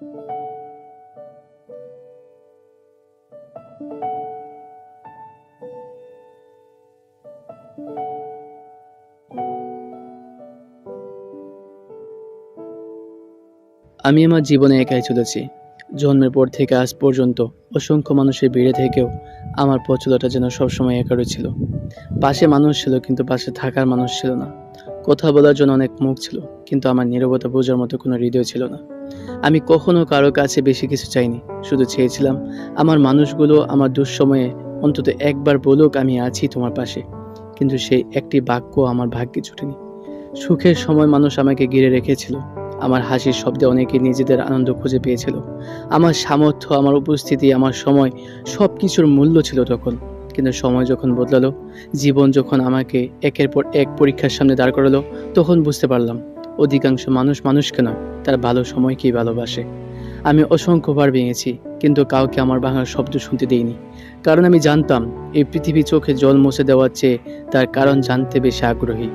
আমি আমার জীবনে একাই চলেছি। জন্মের পর থেকে আজ পর্যন্ত অসংখ্য মানুষের ভিড়ে থেকেও আমার পথ চলাটা যেন সবসময় একারই ছিল। পাশে মানুষ ছিল, কিন্তু পাশে থাকার মানুষ ছিল না। কথা বলার জন্য অনেক মুখ ছিল, কিন্তু আমার নীরবতা বোঝার মতো কোনো হৃদয় ছিল না। আমি কখনো কারো কাছে বেশি কিছু চাইনি, শুধু চেয়েছিলাম আমার মানুষগুলো আমার দুঃসময়ে অন্তত একবার বলুক আমি আছি তোমার পাশে। কিন্তু সেই একটি বাক্য আমার ভাগ্যে জুটেনি। সুখের সময় মানুষ আমাকে ঘিরে রেখেছিল, আমার হাসির শব্দে অনেকে নিজেদের আনন্দ খুঁজে পেয়েছিল। আমার সামর্থ্য, আমার উপস্থিতি, আমার সময়, সব কিছুর মূল্য ছিল তখন। কিন্তু সময় যখন বদলালো, জীবন যখন আমাকে একের পর এক পরীক্ষার সামনে দাঁড় করালো, তখন বুঝতে পারলাম অধিকাংশ মানুষ মানুষকে নয়, তার ভালো সময়কেই ভালোবাসে। আমি অসংখ্যবার ভেঙেছি, কিন্তু কাউকে আমার ভাঙার শব্দ শুনতে দেইনি। কারণ আমি জানতাম এই পৃথিবী চোখে জল মুছে দেওয়ার চেয়ে তার কারণ জানতে বেশি আগ্রহী।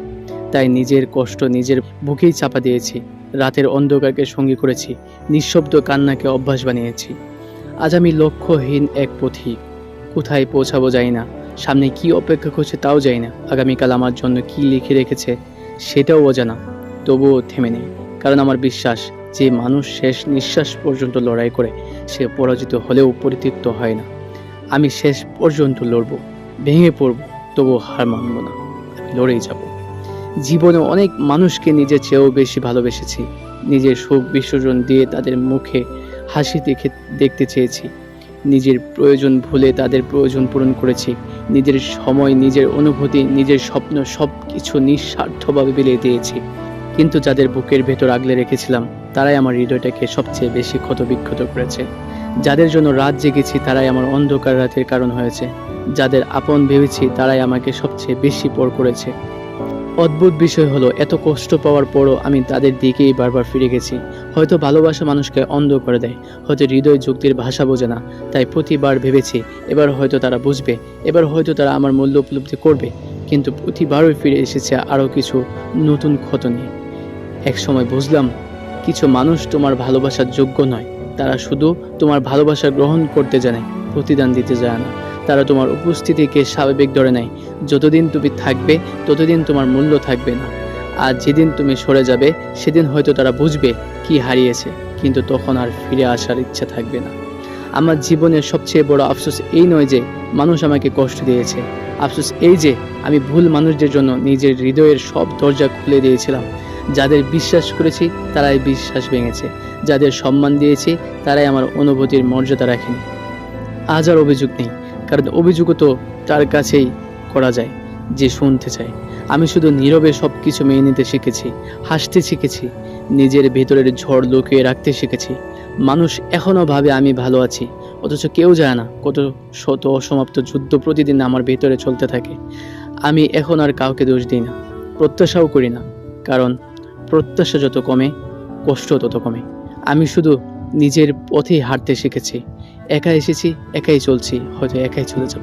তাই নিজের কষ্ট নিজের বুকেই চাপা দিয়েছি, রাতের অন্ধকারকে সঙ্গী করেছি, নিঃশব্দ কান্নাকে অভ্যাস বানিয়েছি। আজ আমি লক্ষ্যহীন এক পথিক, কোথায় পৌঁছাবো জানি না, সামনে কি অপেক্ষা করছে তাও জানি না, আগামীকাল আমার জন্য কি লিখে রেখেছে সেটাও অজানা। তবুও থেমে নেই, কারণ আমার বিশ্বাস যে মানুষ শেষ নিঃশ্বাস পর্যন্ত লড়াই করে সে পরাজিত হলেও পরিতৃপ্ত হয় না। আমি শেষ পর্যন্ত লড়ব, ভেঙে পড়ব, তবুও হার মানব না, আমি লড়েই যাব। জীবনে অনেক মানুষকে নিজের চেয়েও বেশি ভালোবেসেছি, নিজের সুখ বিসর্জন দিয়ে তাদের মুখে হাসি দেখতে চেয়েছি, নিজের প্রয়োজন ভুলে তাদের প্রয়োজন পূরণ করেছি, নিজের সময়, নিজের অনুভূতি, নিজের স্বপ্ন সব কিছু নিঃস্বার্থভাবে বিলিয়ে দিয়েছি। কিন্তু যাদের বুকের ভেতর আগলে রেখেছিলাম তারাই আমার হৃদয়টাকে সবচেয়ে বেশি ক্ষতবিক্ষত করেছে। যাদের জন্য রাত জেগেছি তারাই আমার অন্ধকার রাতের কারণ হয়েছে। যাদের আপন ভেবেছি তারাই আমাকে সবচেয়ে বেশি পর করেছে। অদ্ভুত বিষয় হলো, এত কষ্ট পাওয়ার পরও আমি তাদের দিকেই বারবার ফিরে গেছি। হয়তো ভালোবাসা মানুষকে অন্ধ করে দেয়, হয়তো হৃদয় যুক্তির ভাষা বোঝে না, তাই প্রতিবার ভেবেছি এবার হয়তো তারা বুঝবে, এবার হয়তো তারা আমার মূল্য উপলব্ধি করবে। কিন্তু প্রতিবারই ফিরে এসেছে আরও কিছু নতুন ক্ষত নিয়ে। এক সময় বুঝলাম কিছু মানুষ তোমার ভালোবাসার যোগ্য নয়, তারা শুধু তোমার ভালোবাসা গ্রহণ করতে জানে, প্রতিদান দিতে জানে না। তারা তোমার উপস্থিতিকে স্বাভাবিক ধরে নেয়, যতদিন তুমি থাকবে ততদিন তোমার মূল্য থাকবে না। আর যেদিন তুমি সরে যাবে সেদিন হয়তো তারা বুঝবে কি হারিয়েছে, কিন্তু তখন আর ফিরে আসার ইচ্ছা থাকবে না। আমার জীবনের সবচেয়ে বড় আফসোস এই নয় যে মানুষ আমাকে কষ্ট দিয়েছে, আফসোস এই যে আমি ভুল মানুষদের জন্য নিজের হৃদয়ের সব দরজা খুলে দিয়েছিলাম। যাদের বিশ্বাস করেছি তারাই বিশ্বাস ভেঙেছে, যাদের সম্মান দিয়েছি তারাই আমার অনুভূতির মর্যাদা রাখেনি। আজ আর অভিযোগ নেই, কারণ অভিযোগও তো তার কাছেই করা যায় যে শুনতে চায়। আমি শুধু নীরবে সব কিছু মেনে নিতে শিখেছি, হাসতে শিখেছি, নিজের ভেতরের ঝড় লুকিয়ে রাখতে শিখেছি। মানুষ এখনও ভাবে আমি ভালো আছি, অথচ কেউ জানে না কত শত অসমাপ্ত যুদ্ধ প্রতিদিন আমার ভেতরে চলতে থাকে। আমি এখন আর কাউকে দোষ দিই না, প্রত্যাশাও করি না, কারণ প্রত্যাশা যত কমে কষ্ট তত কমে। আমি শুধু নিজের পথেই হাঁটতে শিখেছি। একা এসেছি, একাই চলছি, হয়তো একাই চলে যাব।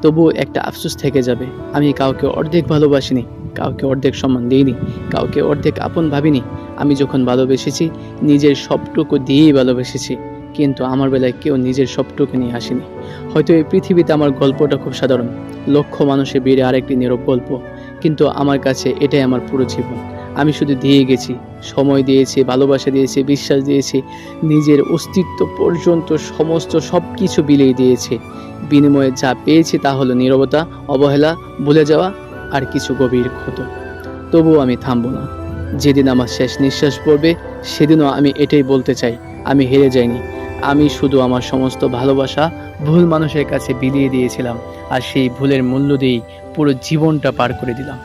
তবুও একটা আফসোস থেকে যাবে, আমি কাউকে অর্ধেক ভালোবাসিনি, কাউকে অর্ধেক সম্মান দিইনি, কাউকে অর্ধেক আপন ভাবিনি। আমি যখন ভালোবেসেছি নিজের সবটুকু দিয়েই ভালোবেসেছি, কিন্তু আমার বেলায় কেউ নিজের সবটুকু নিয়ে আসেনি। হয়তো এই পৃথিবীতে আমার গল্পটা খুব সাধারণ, লক্ষ মানুষের ভিড়ে আরেকটি নীরব গল্প, কিন্তু আমার কাছে এটাই আমার পুরো জীবন। আমি শুধু দিয়ে গেছি, সময় দিয়েছি, ভালোবাসা দিয়েছি, বিশ্বাস দিয়েছি, নিজের অস্তিত্ব পর্যন্ত সমস্ত সব কিছু বিলিয়ে দিয়েছি। বিনিময়ে যা পেয়েছি তা হলো নীরবতা, অবহেলা, ভুলে যাওয়া আর কিছু গভীর ক্ষত। তবুও আমি থামবো না। যেদিন আমার শেষ নিঃশ্বাস পড়বে সেদিনও আমি এটাই বলতে চাই, আমি হেরে যাইনি। আমি শুধু আমার সমস্ত ভালোবাসা ভুল মানুষের কাছে বিলিয়ে দিয়েছিলাম, আর সেই ভুলের মূল্য দিয়েই পুরো জীবনটা পার করে দিলাম।